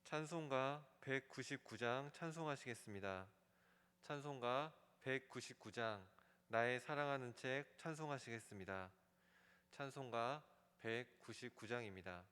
찬송가 199장 찬송하시겠습니다. 찬송가 199장 나의 사랑하는 책 찬송하시겠습니다. 찬송가 199장입니다.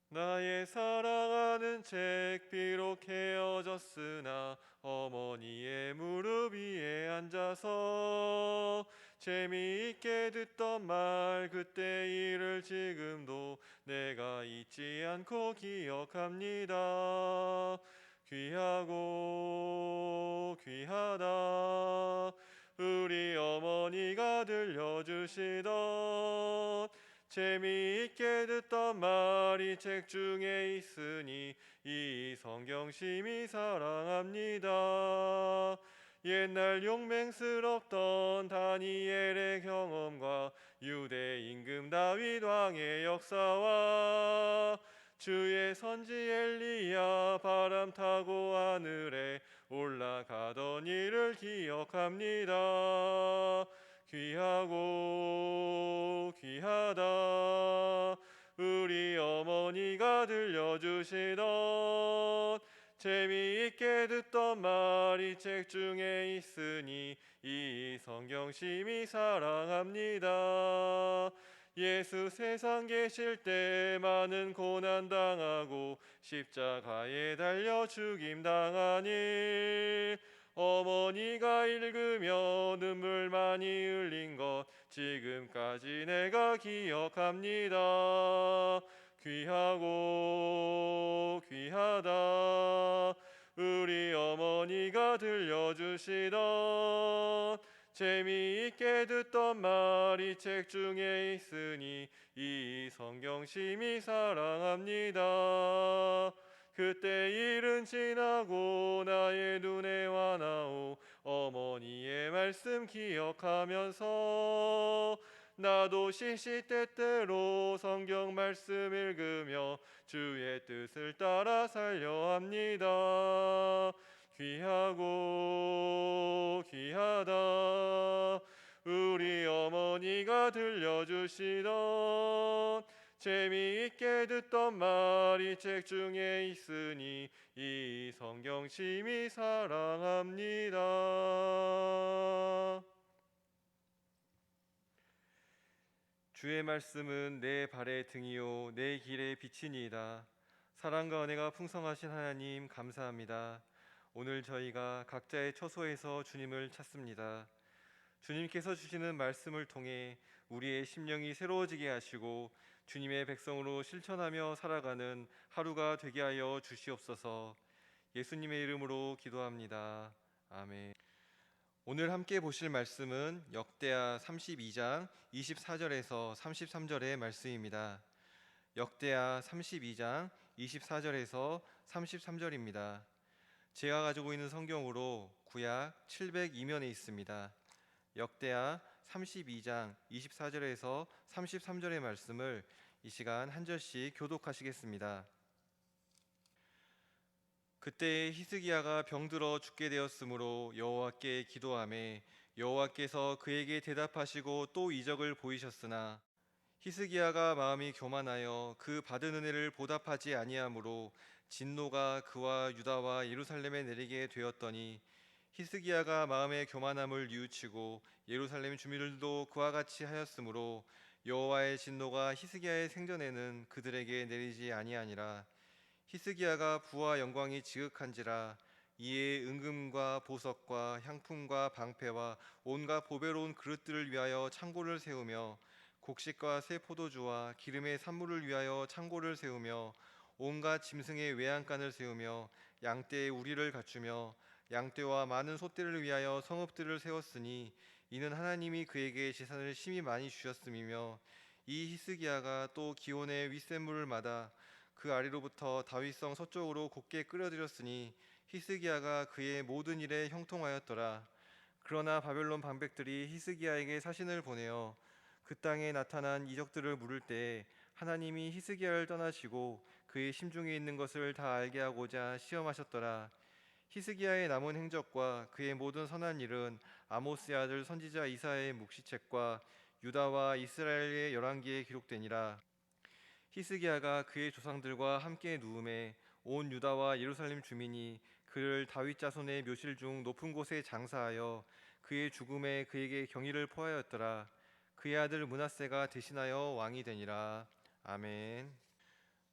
나의 사랑하는 책 비록 헤어졌으나 어머니의 무릎 위에 앉아서 재미있게 듣던 말 그때 일을 지금도 내가 잊지 않고 기억합니다. 귀하고 귀하다 우리 어머니가 들려주시던 재미있게 듣던 말이 책 중에 있으니 이 성경 심히 사랑합니다. 옛날 용맹스럽던 다니엘의 경험과 유대 임금 다윗 왕의 역사와 주의 선지 엘리야 바람 타고 하늘에 올라가던 일을 기억합니다. 귀하고 귀하다 우리 어머니가 들려주시던 재미있게 듣던 말이 책 중에 있으니 이 성경 심히 사랑합니다. 예수 세상 계실 때 많은 고난 당하고 십자가에 달려 죽임 당하니 어머니가 읽으며 눈물 많이 흘린 것 지금까지 내가 기억합니다. 귀하고 귀하다 우리 어머니가 들려주시던 재미있게 듣던 말이 책 중에 있으니 이 성경 심히 사랑합니다. 그때 일은 지나고 나의 눈에 와나오 어머니의 말씀 기억하면서 나도 시시때때로 성경 말씀 읽으며 주의 뜻을 따라 살려 합니다. 귀하고 귀하다 우리 어머니가 들려주시던 재미있게 듣던 말이 책 중에 있으니 이 성경 심히 사랑합니다. 주의 말씀은 내 발의 등이요 내 길의 빛이니이다. 사랑과 은혜가 풍성하신 하나님 감사합니다. 오늘 저희가 각자의 처소에서 주님을 찾습니다. 주님께서 주시는 말씀을 통해 우리의 심령이 새로워지게 하시고 주님의 백성으로 실천하며 살아가는 하루가 되게 하여 주시옵소서. 예수님의 이름으로 기도합니다. 아멘. 오늘 함께 보실 말씀은 역대하 32장 24절에서 33절의 말씀입니다. 역대하 32장 24절에서 33절입니다. 제가 가지고 있는 성경으로 구약 702면에 있습니다. 역대하 32장 24절에서 33절의 말씀을 이 시간 한 절씩 교독하시겠습니다. 그때 히스기야가 병들어 죽게 되었으므로 여호와께 기도하매 여호와께서 그에게 대답하시고 또 이적을 보이셨으나 히스기야가 마음이 교만하여 그 받은 은혜를 보답하지 아니하므로 진노가 그와 유다와 예루살렘에 내리게 되었더니 히스기야가 마음의 교만함을 뉘우치고 예루살렘 주민들도 그와 같이 하였으므로 여호와의 진노가 히스기야의 생전에는 그들에게 내리지 아니하니라. 히스기야가 부와 영광이 지극한지라 이에 은금과 보석과 향품과 방패와 온갖 보배로운 그릇들을 위하여 창고를 세우며 곡식과 새 포도주와 기름의 산물을 위하여 창고를 세우며 온갖 짐승의 외양간을 세우며 양떼의 우리를 갖추며 양떼와 많은 소떼를 위하여 성읍들을 세웠으니 이는 하나님이 그에게 재산을 심히 많이 주셨음이며 이 히스기야가 또 기온의 윗샘물을 마다 그 아래로부터 다윗성 서쪽으로 곱게 끌어들였으니 히스기야가 그의 모든 일에 형통하였더라. 그러나 바벨론 방백들이 히스기야에게 사신을 보내어 그 땅에 나타난 이적들을 물을 때에 하나님이 히스기야를 떠나시고 그의 심중에 있는 것을 다 알게 하고자 시험하셨더라. 히스기야의 남은 행적과 그의 모든 선한 일은 아모스의 아들 선지자 이사야의 묵시책과 유다와 이스라엘의 열왕기에 기록되니라. 히스기야가 그의 조상들과 함께 누움에 온 유다와 예루살렘 주민이 그를 다윗 자손의 묘실 중 높은 곳에 장사하여 그의 죽음에 그에게 경의를 포하였더라. 그의 아들 므낫세가 대신하여 왕이 되니라. 아멘.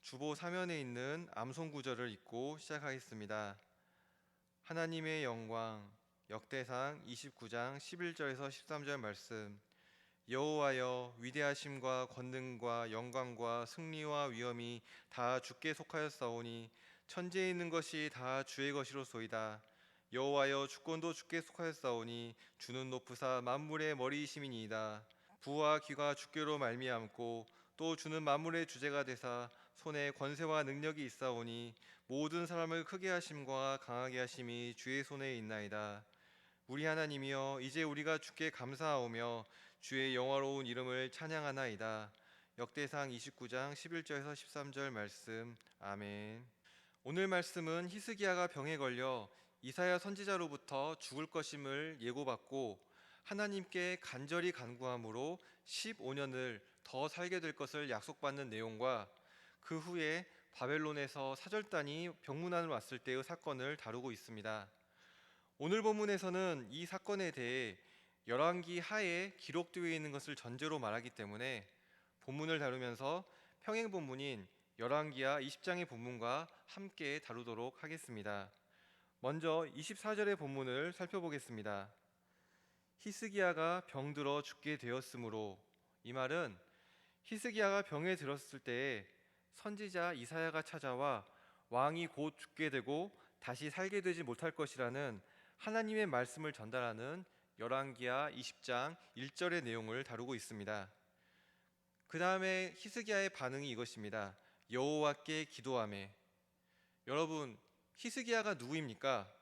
주보 사면에 있는 암송 구절을 읽고 시작하겠습니다. 하나님의 영광. 역대상 29장 11절에서 13절 말씀. 여호와여, 위대하심과 권능과 영광과 승리와 위엄이 다 주께 속하였사오니 천지에 있는 것이 다 주의 것이로소이다. 여호와여, 주권도 주께 속하였사오니 주는 높으사 만물의 머리이심이니이다. 부와 귀가 주께로 말미암고 또 주는 만물의 주제가 되사 손에 권세와 능력이 있사오니 모든 사람을 크게 하심과 강하게 하심이 주의 손에 있나이다. 우리 하나님이여, 이제 우리가 주께 감사하오며 주의 영화로운 이름을 찬양하나이다. 역대상 29장 11절에서 13절 말씀. 아멘. 오늘 말씀은 히스기야가 병에 걸려 이사야 선지자로부터 죽을 것임을 예고받고 하나님께 간절히 간구함으로 15년을 더 살게 될 것을 약속받는 내용과 그 후에 바벨론에서 사절단이 병문안을 왔을 때의 사건을 다루고 있습니다. 오늘 본문에서는 이 사건에 대해 열왕기 하에 기록되어 있는 것을 전제로 말하기 때문에 본문을 다루면서 평행 본문인 열왕기하 20장의 본문과 함께 다루도록 하겠습니다. 먼저 24절의 본문을 살펴보겠습니다. 히스기야가 병들어 죽게 되었으므로, 이 말은 히스기야가 병에 들었을 때에 선지자 이사야가 찾아와 왕이 곧 죽게 되고 다시 살게 되지 못할 것이라는 하나님의 말씀을 전달하는 열왕기하 20장 1절의 내용을 다루고 있습니다. 그 다음에 히스기야의 반응이 이것입니다. 여호와께 기도하매. 여러분, 히스기야가 누구입니까?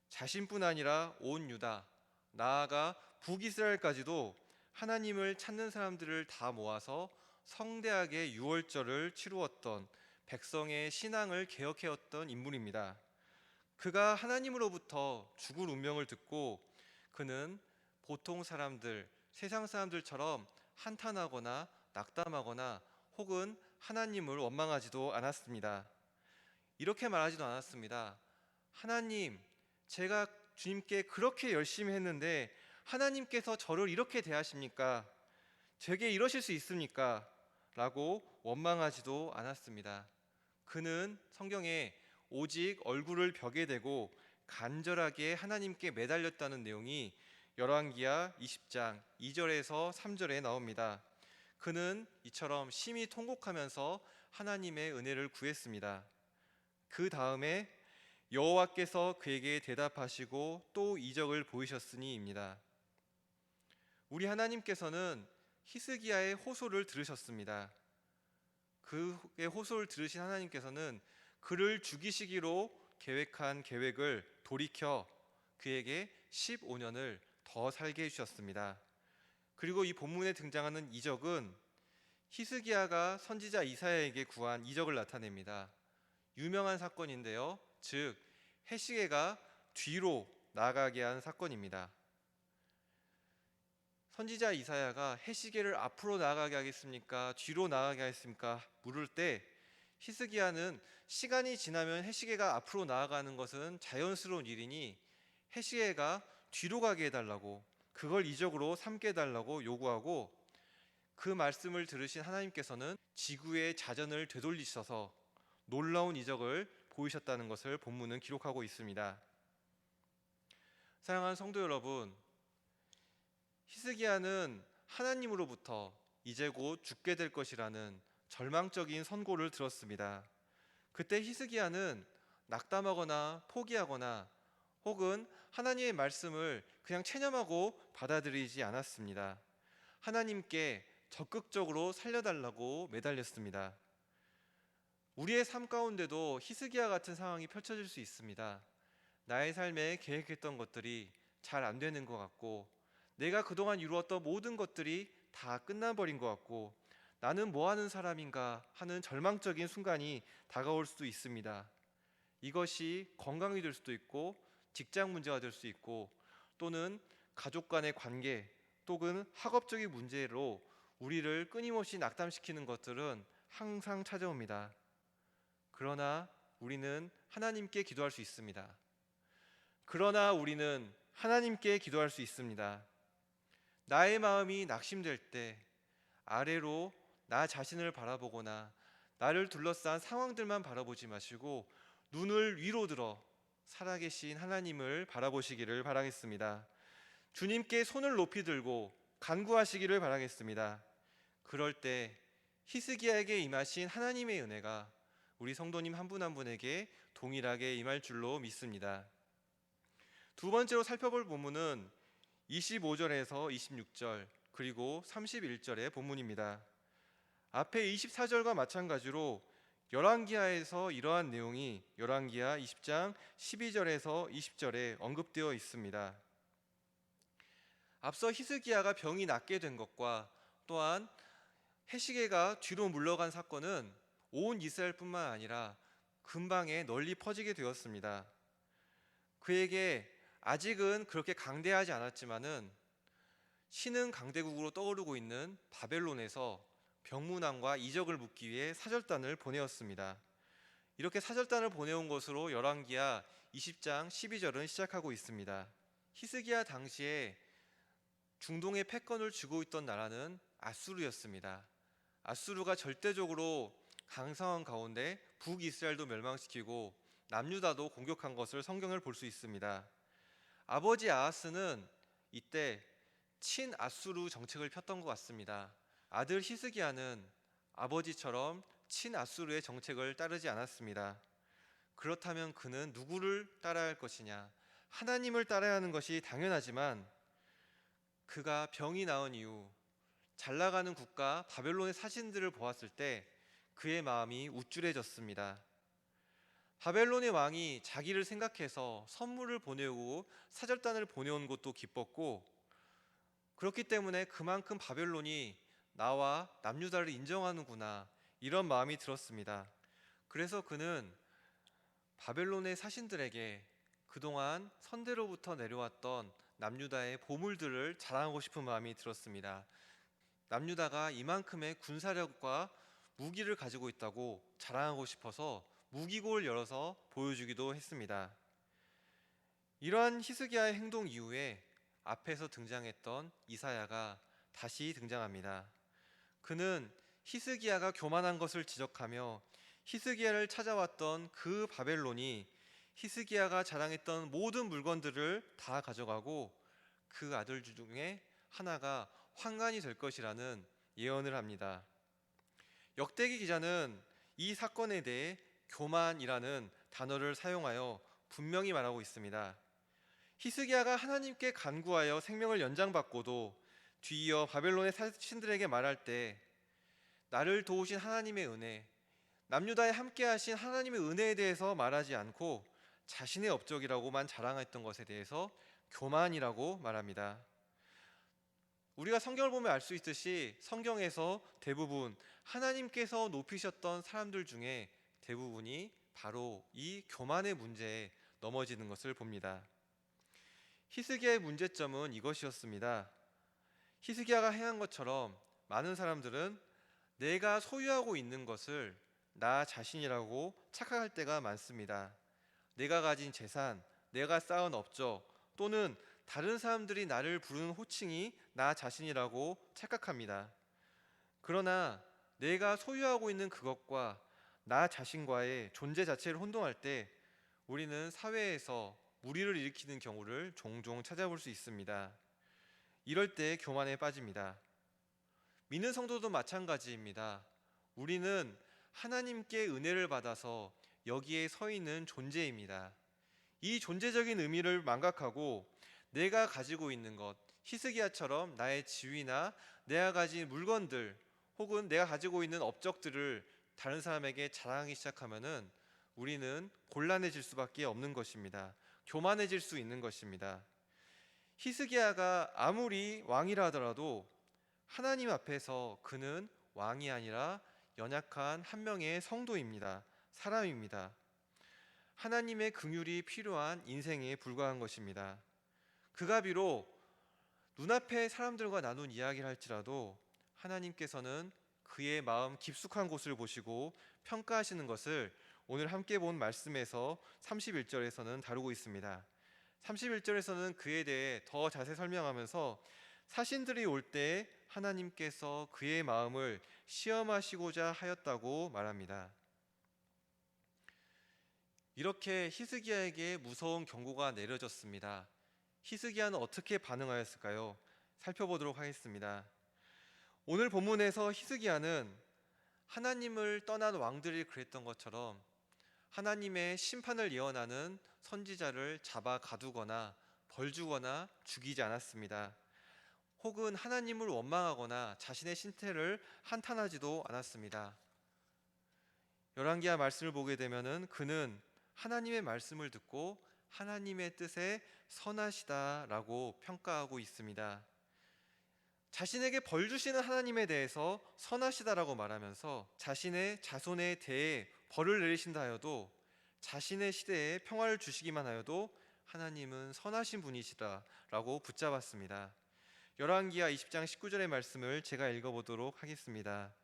자신뿐 아니라 온 유다, 나아가 북이스라엘까지도 하나님을 찾는 사람들을 다 모아서 성대하게 유월절을 치루었던, 백성의 신앙을 개혁해왔던 인물입니다. 그가 하나님으로부터 죽을 운명을 듣고 그는 보통 사람들, 세상 사람들처럼 한탄하거나 낙담하거나 혹은 하나님을 원망하지도 않았습니다. 이렇게 말하지도 않았습니다. 하나님, 제가 주님께 그렇게 열심히 했는데 하나님께서 저를 이렇게 대하십니까? 제게 이러실 수 있습니까? 라고 원망하지도 않았습니다. 그는 성경에 오직 얼굴을 벽에 대고 간절하게 하나님께 매달렸다는 내용이 열왕기하 20장 2절에서 3절에 나옵니다. 그는 이처럼 심히 통곡하면서 하나님의 은혜를 구했습니다. 그 다음에 여호와께서 그에게 대답하시고 또 이적을 보이셨으니입니다. 우리 하나님께서는 히스기야의 호소를 들으셨습니다. 그의 호소를 들으신 하나님께서는 그를 죽이시기로 계획한 계획을 돌이켜 그에게 15년을 더 살게 해주셨습니다. 그리고 이 본문에 등장하는 이적은 히스기야가 선지자 이사야에게 구한 이적을 나타냅니다. 유명한 사건인데요. 즉 해시계가 뒤로 나가게 한 사건입니다. 선지자 이사야가 해시계를 앞으로 나가게 하겠습니까? 뒤로 나가게 하겠습니까? 물을 때 히스기야는 시간이 지나면 해시계가 앞으로 나아가는 것은 자연스러운 일이니 해시계가 뒤로 가게 해달라고, 그걸 이적으로 삼게 해달라고 요구하고, 그 말씀을 들으신 하나님께서는 지구의 자전을 되돌리셔서 놀라운 이적을 보이셨다는 것을 본문은 기록하고 있습니다. 사랑하는 성도 여러분, 히스기야는 하나님으로부터 이제 곧 죽게 될 것이라는 절망적인 선고를 들었습니다. 그때 히스기야는 낙담하거나 포기하거나 혹은 하나님의 말씀을 그냥 체념하고 받아들이지 않았습니다. 하나님께 적극적으로 살려달라고 매달렸습니다. 우리의 삶 가운데도 히스기야 같은 상황이 펼쳐질 수 있습니다. 나의 삶에 계획했던 것들이 잘 안 되는 것 같고, 내가 그동안 이루었던 모든 것들이 다 끝나버린 것 같고, 나는 뭐 하는 사람인가 하는 절망적인 순간이 다가올 수도 있습니다. 이것이 건강이 될 수도 있고, 직장 문제가 될 수 있고, 또는 가족 간의 관계, 또는 학업적인 문제로 우리를 끊임없이 낙담시키는 것들은 항상 찾아옵니다. 그러나 우리는 하나님께 기도할 수 있습니다. 그러나 우리는 하나님께 기도할 수 있습니다. 나의 마음이 낙심될 때 아래로 나 자신을 바라보거나 나를 둘러싼 상황들만 바라보지 마시고 눈을 위로 들어 살아계신 하나님을 바라보시기를 바라겠습니다. 주님께 손을 높이 들고 간구하시기를 바라겠습니다. 그럴 때 히스기야에게 임하신 하나님의 은혜가 우리 성도님 한 분 한 분에게 동일하게 임할 줄로 믿습니다. 두 번째로 살펴볼 본문은 25절에서 26절 그리고 31절의 본문입니다. 앞에 24절과 마찬가지로 열왕기하에서 이러한 내용이 열왕기하 20장 12절에서 20절에 언급되어 있습니다. 앞서 히스기야가 병이 낫게 된 것과 또한 해시계가 뒤로 물러간 사건은 온 이스라엘뿐만 아니라 근방에 널리 퍼지게 되었습니다. 그에게 아직은 그렇게 강대하지 않았지만은 신흥 강대국으로 떠오르고 있는 바벨론에서 병문안과 이적을 묻기 위해 사절단을 보내었습니다. 이렇게 사절단을 보내온 것으로 열왕기하 20장 12절은 시작하고 있습니다. 히스기야 당시에 중동의 패권을 쥐고 있던 나라는 아수르였습니다. 아수르가 절대적으로 강성한 가운데 북이스라엘도 멸망시키고 남유다도 공격한 것을 성경을 볼 수 있습니다. 아버지 아하스는 이때 친아수르 정책을 폈던 것 같습니다. 아들 히스기야는 아버지처럼 친아수르의 정책을 따르지 않았습니다. 그렇다면 그는 누구를 따라야 할 것이냐? 하나님을 따라야 하는 것이 당연하지만 그가 병이 나은 이후 잘 나가는 국가 바벨론의 사신들을 보았을 때 그의 마음이 우쭐해졌습니다. 바벨론의 왕이 자기를 생각해서 선물을 보내오고 사절단을 보내온 것도 기뻤고, 그렇기 때문에 그만큼 바벨론이 나와 남유다를 인정하는구나 이런 마음이 들었습니다. 그래서 그는 바벨론의 사신들에게 그동안 선대로부터 내려왔던 남유다의 보물들을 자랑하고 싶은 마음이 들었습니다. 남유다가 이만큼의 군사력과 무기를 가지고 있다고 자랑하고 싶어서 무기고를 열어서 보여주기도 했습니다. 이러한 히스기야의 행동 이후에 앞에서 등장했던 이사야가 다시 등장합니다. 그는 히스기야가 교만한 것을 지적하며 히스기야를 찾아왔던 그 바벨론이 히스기야가 자랑했던 모든 물건들을 다 가져가고 그 아들 중에 하나가 환관이 될 것이라는 예언을 합니다. 역대기 기자는 이 사건에 대해 교만이라는 단어를 사용하여 분명히 말하고 있습니다. 히스기야가 하나님께 간구하여 생명을 연장받고도 뒤이어 바벨론의 사신들에게 말할 때 나를 도우신 하나님의 은혜, 남유다에 함께하신 하나님의 은혜에 대해서 말하지 않고 자신의 업적이라고만 자랑했던 것에 대해서 교만이라고 말합니다. 우리가 성경을 보면 알 수 있듯이 성경에서 대부분 하나님께서 높이셨던 사람들 중에 대부분이 바로 이 교만의 문제에 넘어지는 것을 봅니다. 히스기야의 문제점은 이것이었습니다. 히스기야가 행한 것처럼 많은 사람들은 내가 소유하고 있는 것을 나 자신이라고 착각할 때가 많습니다. 내가 가진 재산, 내가 쌓은 업적, 또는 다른 사람들이 나를 부르는 호칭이 나 자신이라고 착각합니다. 그러나 내가 소유하고 있는 그것과 나 자신과의 존재 자체를 혼동할 때 우리는 사회에서 무리를 일으키는 경우를 종종 찾아볼 수 있습니다. 이럴 때 교만에 빠집니다. 믿는 성도도 마찬가지입니다. 우리는 하나님께 은혜를 받아서 여기에 서 있는 존재입니다. 이 존재적인 의미를 망각하고 내가 가지고 있는 것, 히스기야처럼 나의 지위나 내가 가진 물건들 혹은 내가 가지고 있는 업적들을 다른 사람에게 자랑하기 시작하면은 우리는 곤란해질 수밖에 없는 것입니다. 교만해질 수 있는 것입니다. 히스기야가 아무리 왕이라 하더라도 하나님 앞에서 그는 왕이 아니라 연약한 한 명의 성도입니다. 사람입니다. 하나님의 긍휼이 필요한 인생에 불과한 것입니다. 그가 비록 눈앞의 사람들과 나눈 이야기를 할지라도 하나님께서는 그의 마음 깊숙한 곳을 보시고 평가하시는 것을 오늘 함께 본 말씀에서 31절에서는 다루고 있습니다. 31절에서는 그에 대해 더 자세히 설명하면서 사신들이 올 때 하나님께서 그의 마음을 시험하시고자 하였다고 말합니다. 이렇게 히스기야에게 무서운 경고가 내려졌습니다. 히스기야는 어떻게 반응하였을까요? 살펴보도록 하겠습니다. 오늘 본문에서 히스기야는 하나님을 떠난 왕들이 그랬던 것처럼 하나님의 심판을 예언하는 선지자를 잡아 가두거나 벌 주거나 죽이지 않았습니다. 혹은 하나님을 원망하거나 자신의 신태를 한탄하지도 않았습니다. 열왕기하 말씀을 보게 되면은 그는 하나님의 말씀을 듣고 하나님의 뜻에 선하시다라고 평가하고 있습니다. 자신에게 벌 주시는 하나님에 대해서 선하시다라고 말하면서 자신의 자손에 대해 벌을 내리신다 하여도 자신의 시대에 평화를 주시기만 하여도 하나님은 선하신 분이시다라고 붙잡았습니다. 열왕기하 20장 19절의 말씀을 제가 읽어보도록 하겠습니다.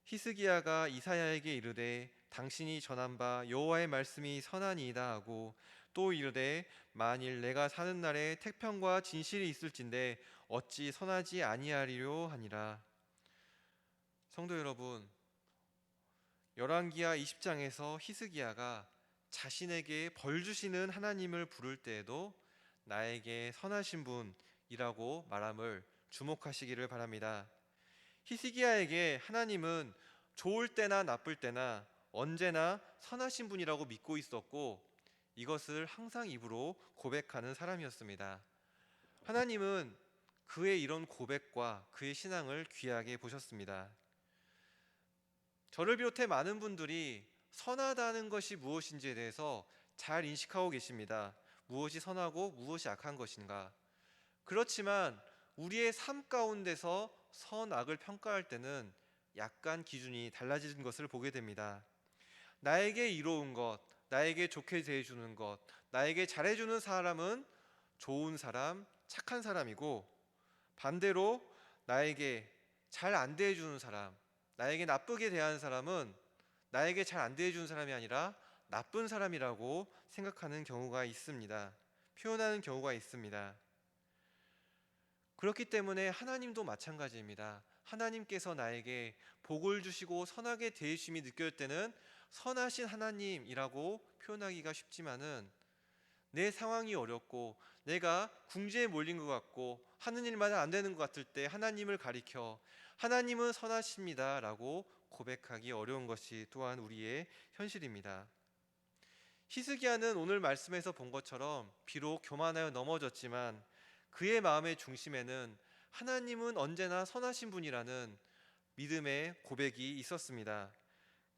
히스기야가 이사야에게 이르되 당신이 전한 바 여호와의 말씀이 선하니이다 하고 또 이르되 만일 내가 사는 날에 태평과 진실이 있을진데 어찌 선하지 아니하리요 하니라. 성도 여러분, 열왕기하 20장에서 히스기야가 자신에게 벌 주시는 하나님을 부를 때에도 나에게 선하신 분이라고 말함을 주목하시기를 바랍니다. 히스기야에게 하나님은 좋을 때나 나쁠 때나 언제나 선하신 분이라고 믿고 있었고 이것을 항상 입으로 고백하는 사람이었습니다. 하나님은 그의 이런 고백과 그의 신앙을 귀하게 보셨습니다. 저를 비롯해 많은 분들이 선하다는 것이 무엇인지에 대해서 잘 인식하고 계십니다. 무엇이 선하고 무엇이 악한 것인가. 그렇지만 우리의 삶 가운데서 선악을 평가할 때는 약간 기준이 달라지는 것을 보게 됩니다. 나에게 이로운 것, 나에게 좋게 대해주는 것, 나에게 잘해주는 사람은 좋은 사람, 착한 사람이고 반대로 나에게 잘 안 대해주는 사람, 나에게 나쁘게 대하는 사람은 나에게 잘 안 대해주는 사람이 아니라 나쁜 사람이라고 생각하는 경우가 있습니다. 표현하는 경우가 있습니다. 그렇기 때문에 하나님도 마찬가지입니다. 하나님께서 나에게 복을 주시고 선하게 대해주심이 느껴질 때는 선하신 하나님이라고 표현하기가 쉽지만은 내 상황이 어렵고 내가 궁지에 몰린 것 같고 하는 일마다 안 되는 것 같을 때 하나님을 가리켜 하나님은 선하십니다 라고 고백하기 어려운 것이 또한 우리의 현실입니다. 히스기야는 오늘 말씀에서 본 것처럼 비록 교만하여 넘어졌지만 그의 마음의 중심에는 하나님은 언제나 선하신 분이라는 믿음의 고백이 있었습니다.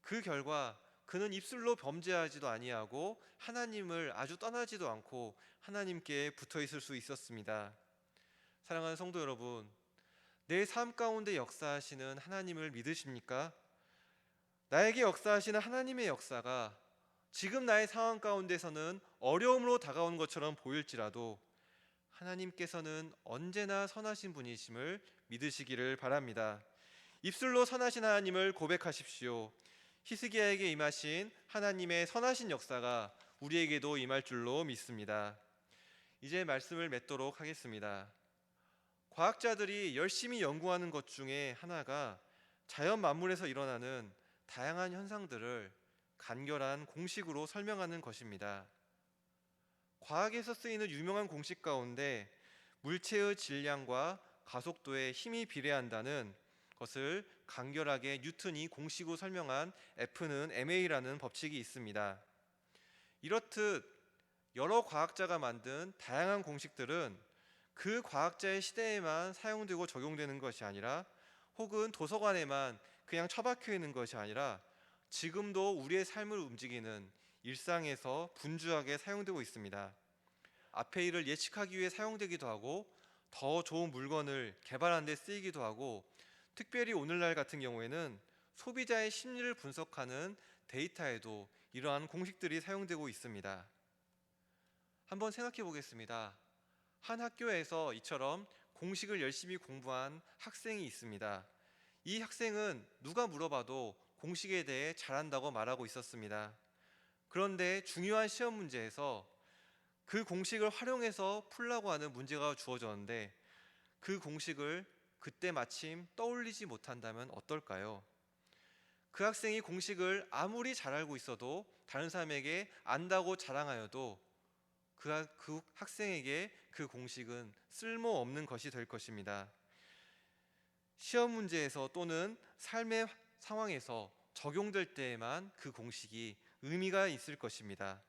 그 결과 그는 입술로 범죄하지도 아니하고 하나님을 아주 떠나지도 않고 하나님께 붙어 있을 수 있었습니다. 사랑하는 성도 여러분, 내 삶 가운데 역사하시는 하나님을 믿으십니까? 나에게 역사하시는 하나님의 역사가 지금 나의 상황 가운데서는 어려움으로 다가오는 것처럼 보일지라도 하나님께서는 언제나 선하신 분이심을 믿으시기를 바랍니다. 입술로 선하신 하나님을 고백하십시오. 히스기야에게 임하신 하나님의 선하신 역사가 우리에게도 임할 줄로 믿습니다. 이제 말씀을 맺도록 하겠습니다. 과학자들이 열심히 연구하는 것 중에 하나가 자연 만물에서 일어나는 다양한 현상들을 간결한 공식으로 설명하는 것입니다. 과학에서 쓰이는 유명한 공식 가운데 물체의 질량과 가속도에 힘이 비례한다는 것을 간결하게 뉴턴이 공식으로 설명한 F는 ma라는 법칙이 있습니다. 이렇듯 여러 과학자가 만든 다양한 공식들은 그 과학자의 시대에만 사용되고 적용되는 것이 아니라 혹은 도서관에만 그냥 처박혀 있는 것이 아니라 지금도 우리의 삶을 움직이는 일상에서 분주하게 사용되고 있습니다. 앞의 일을 예측하기 위해 사용되기도 하고 더 좋은 물건을 개발하는 데 쓰이기도 하고 특별히 오늘날 같은 경우에는 소비자의 심리를 분석하는 데이터에도 이러한 공식들이 사용되고 있습니다. 한번 생각해 보겠습니다. 한 학교에서 이처럼 공식을 열심히 공부한 학생이 있습니다. 이 학생은 누가 물어봐도 공식에 대해 잘한다고 말하고 있었습니다. 그런데 중요한 시험 문제에서 그 공식을 활용해서 풀라고 하는 문제가 주어졌는데 그 공식을 그때 마침 떠올리지 못한다면 어떨까요? 그 학생이 공식을 아무리 잘 알고 있어도 다른 사람에게 안다고 자랑하여도 그 학생에게 그 공식은 쓸모없는 것이 될 것입니다. 시험 문제에서 또는 삶의 상황에서 적용될 때에만 그 공식이 의미가 있을 것입니다.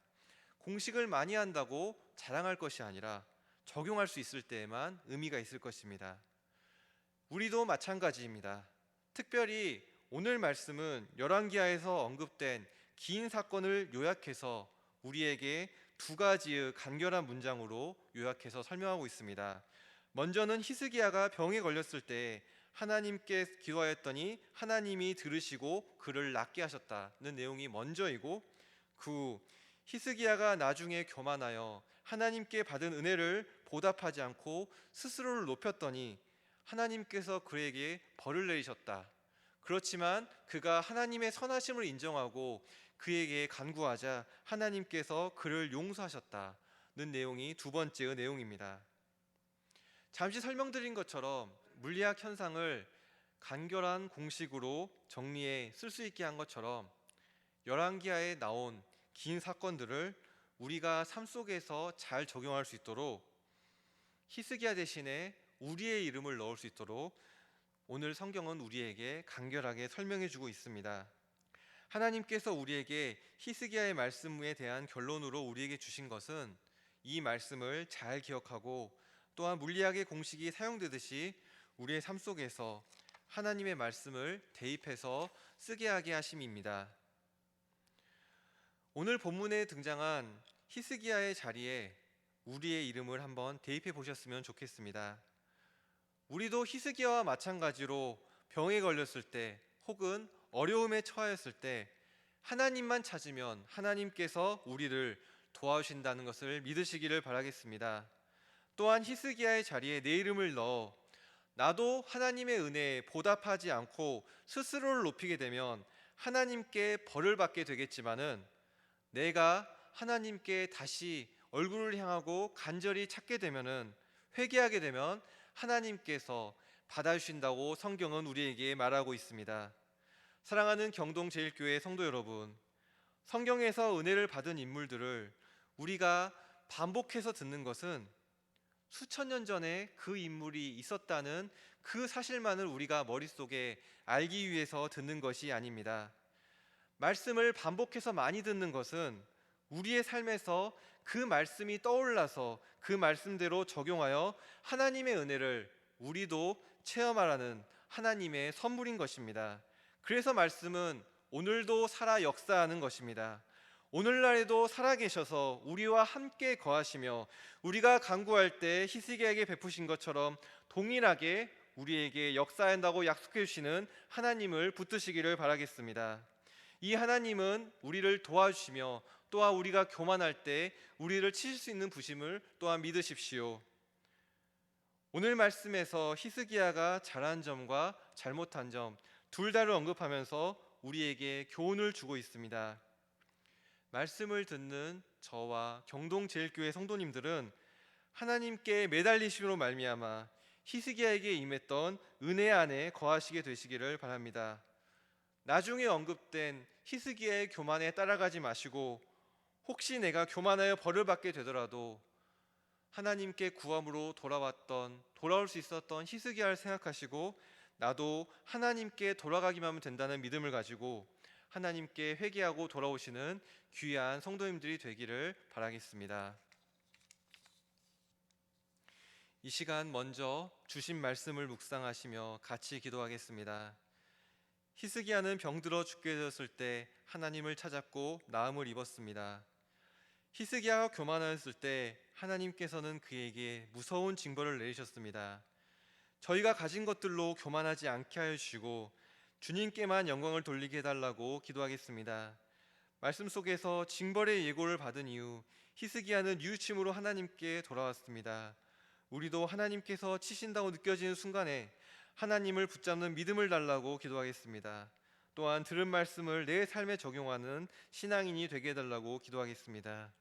공식을 많이 한다고 자랑할 것이 아니라 적용할 수 있을 때에만 의미가 있을 것입니다. 우리도 마찬가지입니다. 특별히 오늘 말씀은 열왕기하에서 언급된 긴 사건을 요약해서 우리에게 두 가지의 간결한 문장으로 요약해서 설명하고 있습니다. 먼저는 히스기야가 병에 걸렸을 때 하나님께 기도하였더니 하나님이 들으시고 그를 낫게 하셨다는 내용이 먼저이고, 그 후 히스기야가 나중에 교만하여 하나님께 받은 은혜를 보답하지 않고 스스로를 높였더니 하나님께서 그에게 벌을 내리셨다. 그렇지만 그가 하나님의 선하심을 인정하고 그에게 간구하자 하나님께서 그를 용서하셨다는 내용이 두 번째의 내용입니다. 잠시 설명드린 것처럼 물리학 현상을 간결한 공식으로 정리해 쓸 수 있게 한 것처럼 열왕기하에 나온 긴 사건들을 우리가 삶 속에서 잘 적용할 수 있도록 히스기야 대신에 우리의 이름을 넣을 수 있도록 오늘 성경은 우리에게 간결하게 설명해 주고 있습니다. 하나님께서 우리에게 히스기야의 말씀에 대한 결론으로 우리에게 주신 것은 이 말씀을 잘 기억하고 또한 물리학의 공식이 사용되듯이 우리의 삶 속에서 하나님의 말씀을 대입해서 쓰게 하게 하심입니다. 오늘 본문에 등장한 히스기야의 자리에 우리의 이름을 한번 대입해 보셨으면 좋겠습니다. 우리도 히스기야와 마찬가지로 병에 걸렸을 때 혹은 어려움에 처하였을 때 하나님만 찾으면 하나님께서 우리를 도와주신다는 것을 믿으시기를 바라겠습니다. 또한 히스기야의 자리에 내 이름을 넣어 나도 하나님의 은혜에 보답하지 않고 스스로를 높이게 되면 하나님께 벌을 받게 되겠지만은 내가 하나님께 다시 얼굴을 향하고 간절히 찾게 되면은 회개하게 되면 하나님께서 받아주신다고 성경은 우리에게 말하고 있습니다. 사랑하는 경동제일교회 성도 여러분, 성경에서 은혜를 받은 인물들을 우리가 반복해서 듣는 것은 수천 년 전에 그 인물이 있었다는 그 사실만을 우리가 머릿속에 알기 위해서 듣는 것이 아닙니다. 말씀을 반복해서 많이 듣는 것은 우리의 삶에서 그 말씀이 떠올라서 그 말씀대로 적용하여 하나님의 은혜를 우리도 체험하라는 하나님의 선물인 것입니다. 그래서 말씀은 오늘도 살아 역사하는 것입니다. 오늘날에도 살아계셔서 우리와 함께 거하시며 우리가 간구할 때 히스기야에게 베푸신 것처럼 동일하게 우리에게 역사한다고 약속해 주시는 하나님을 붙드시기를 바라겠습니다. 이 하나님은 우리를 도와주시며 또한 우리가 교만할 때 우리를 치실 수 있는 부심을 또한 믿으십시오. 오늘 말씀에서 히스기야가 잘한 점과 잘못한 점 둘 다를 언급하면서 우리에게 교훈을 주고 있습니다. 말씀을 듣는 저와 경동제일교회 성도님들은 하나님께 매달리심으로 말미암아 히스기야에게 임했던 은혜 안에 거하시게 되시기를 바랍니다. 나중에 언급된 히스기야의 교만에 따라가지 마시고 혹시 내가 교만하여 벌을 받게 되더라도 하나님께 구함으로 돌아올 수 있었던 히스기야를 생각하시고 나도 하나님께 돌아가기만 하면 된다는 믿음을 가지고 하나님께 회개하고 돌아오시는 귀한 성도님들이 되기를 바라겠습니다. 이 시간 먼저 주신 말씀을 묵상하시며 같이 기도하겠습니다. 히스기야는 병들어 죽게 되었을 때 하나님을 찾았고 나음을 입었습니다. 히스기야가 교만하였을 때 하나님께서는 그에게 무서운 징벌을 내리셨습니다. 저희가 가진 것들로 교만하지 않게 하여 주시고 주님께만 영광을 돌리게 해달라고 기도하겠습니다. 말씀 속에서 징벌의 예고를 받은 이후 히스기야는 뉘우침으로 하나님께 돌아왔습니다. 우리도 하나님께서 치신다고 느껴지는 순간에 하나님을 붙잡는 믿음을 달라고 기도하겠습니다. 또한 들은 말씀을 내 삶에 적용하는 신앙인이 되게 해달라고 기도하겠습니다.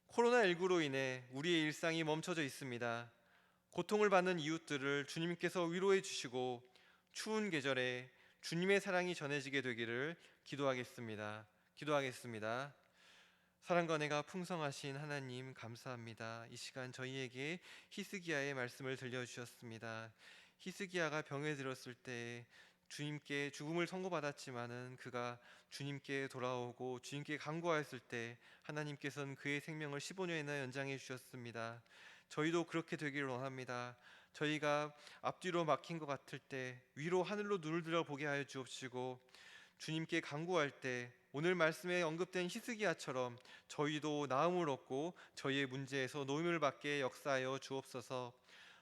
코로나19로 인해 우리의 일상이 멈춰져 있습니다. 고통을 받는 이웃들을 주님께서 위로해 주시고 추운 계절에 주님의 사랑이 전해지게 되기를 기도하겠습니다. 사랑과 은혜가 풍성하신 하나님 감사합니다. 이 시간 저희에게 히스기야의 말씀을 들려주셨습니다. 히스기야가 병에 들었을 때 주님께 죽음을 선고받았지만은 그가 주님께 돌아오고 주님께 간구하였을 때 하나님께서는 그의 생명을 15년이나 연장해 주셨습니다. 저희도 그렇게 되기를 원합니다. 저희가 앞뒤로 막힌 것 같을 때 위로 하늘로 눈을 들어 보게 하여 주옵시고, 주님께 간구할 때 오늘 말씀에 언급된 히스기야처럼 저희도 나음을 얻고 저희의 문제에서 노임을 받게 역사하여 주옵소서.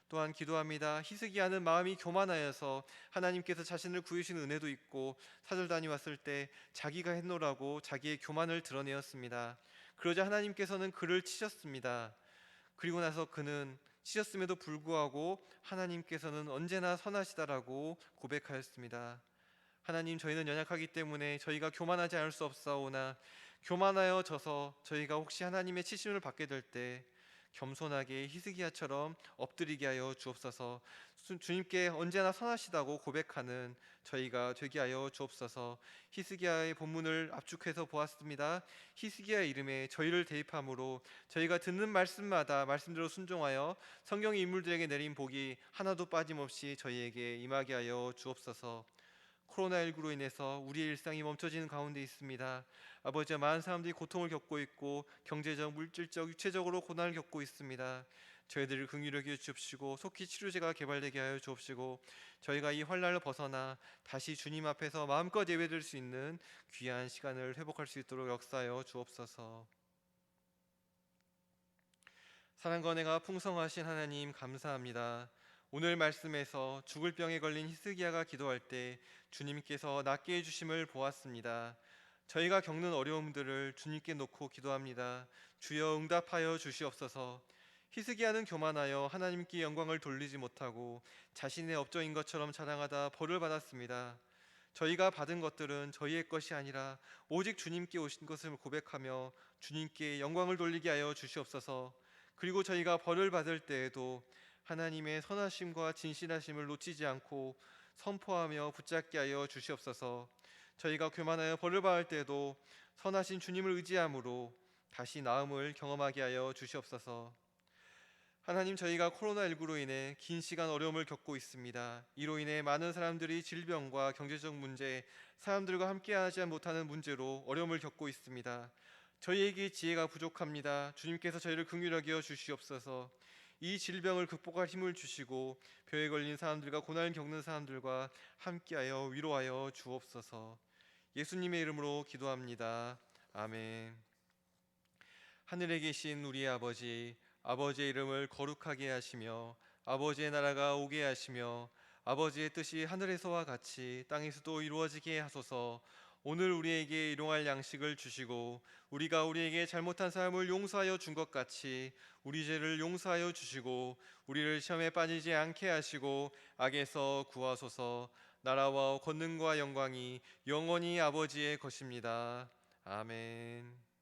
또한 기도합니다. 히스기야는 마음이 교만하여서 하나님께서 자신을 구해주신 은혜도 있고 사절단이 왔을 때 자기가 했노라고 자기의 교만을 드러내었습니다. 그러자 하나님께서는 그를 치셨습니다. 그리고 나서 그는 치셨음에도 불구하고 하나님께서는 언제나 선하시다라고 고백하였습니다. 하나님, 저희는 연약하기 때문에 저희가 교만하지 않을 수 없사오나 교만하여 져서 저희가 혹시 하나님의 치심을 받게 될 때 겸손하게 히스기야처럼 엎드리게 하여 주옵소서. 주님께 언제나 선하시다고 고백하는 저희가 되게 하여 주옵소서. 히스기야의 본문을 압축해서 보았습니다. 히스기야 이름에 저희를 대입함으로 저희가 듣는 말씀마다 말씀대로 순종하여 성경의 인물들에게 내린 복이 하나도 빠짐없이 저희에게 임하게 하여 주옵소서. 코로나19로 인해서 우리의 일상이 멈춰지는 가운데 있습니다. 아버지, 많은 사람들이 고통을 겪고 있고 경제적, 물질적, 육체적으로 고난을 겪고 있습니다. 저희들을 긍휼히 여겨 주옵시고 속히 치료제가 개발되게 하여 주옵시고 저희가 이 환난을 벗어나 다시 주님 앞에서 마음껏 예배드릴 수 있는 귀한 시간을 회복할 수 있도록 역사하여 주옵소서. 사랑과 은혜가 풍성하신 하나님 감사합니다. 오늘 말씀에서 죽을 병에 걸린 히스기야가 기도할 때 주님께서 낫게 해주심을 보았습니다. 저희가 겪는 어려움들을 주님께 놓고 기도합니다. 주여 응답하여 주시옵소서. 히스기야는 교만하여 하나님께 영광을 돌리지 못하고 자신의 업적인 것처럼 자랑하다 벌을 받았습니다. 저희가 받은 것들은 저희의 것이 아니라 오직 주님께 오신 것을 고백하며 주님께 영광을 돌리게 하여 주시옵소서. 그리고 저희가 벌을 받을 때에도 하나님의 선하심과 진실하심을 놓치지 않고 선포하며 붙잡게 하여 주시옵소서. 저희가 교만하여 벌을 받을 때에도 선하신 주님을 의지함으로 다시 나음을 경험하게 하여 주시옵소서. 하나님, 저희가 코로나19로 인해 긴 시간 어려움을 겪고 있습니다. 이로 인해 많은 사람들이 질병과 경제적 문제, 사람들과 함께하지 못하는 문제로 어려움을 겪고 있습니다. 저희에게 지혜가 부족합니다. 주님께서 저희를 긍휼히 여겨 주시옵소서. 이 질병을 극복할 힘을 주시고 병에 걸린 사람들과 고난을 겪는 사람들과 함께하여 위로하여 주옵소서. 예수님의 이름으로 기도합니다. 아멘. 하늘에 계신 우리 아버지, 아버지의 이름을 거룩하게 하시며 아버지의 나라가 오게 하시며 아버지의 뜻이 하늘에서와 같이 땅에서도 이루어지게 하소서. 오늘 우리에게 일용할 양식을 주시고 우리가 우리에게 잘못한 사람을 용서하여 준 것 같이 우리 죄를 용서하여 주시고 우리를 시험에 빠지지 않게 하시고 악에서 구하소서. 나라와 권능과 영광이 영원히 아버지의 것입니다. 아멘.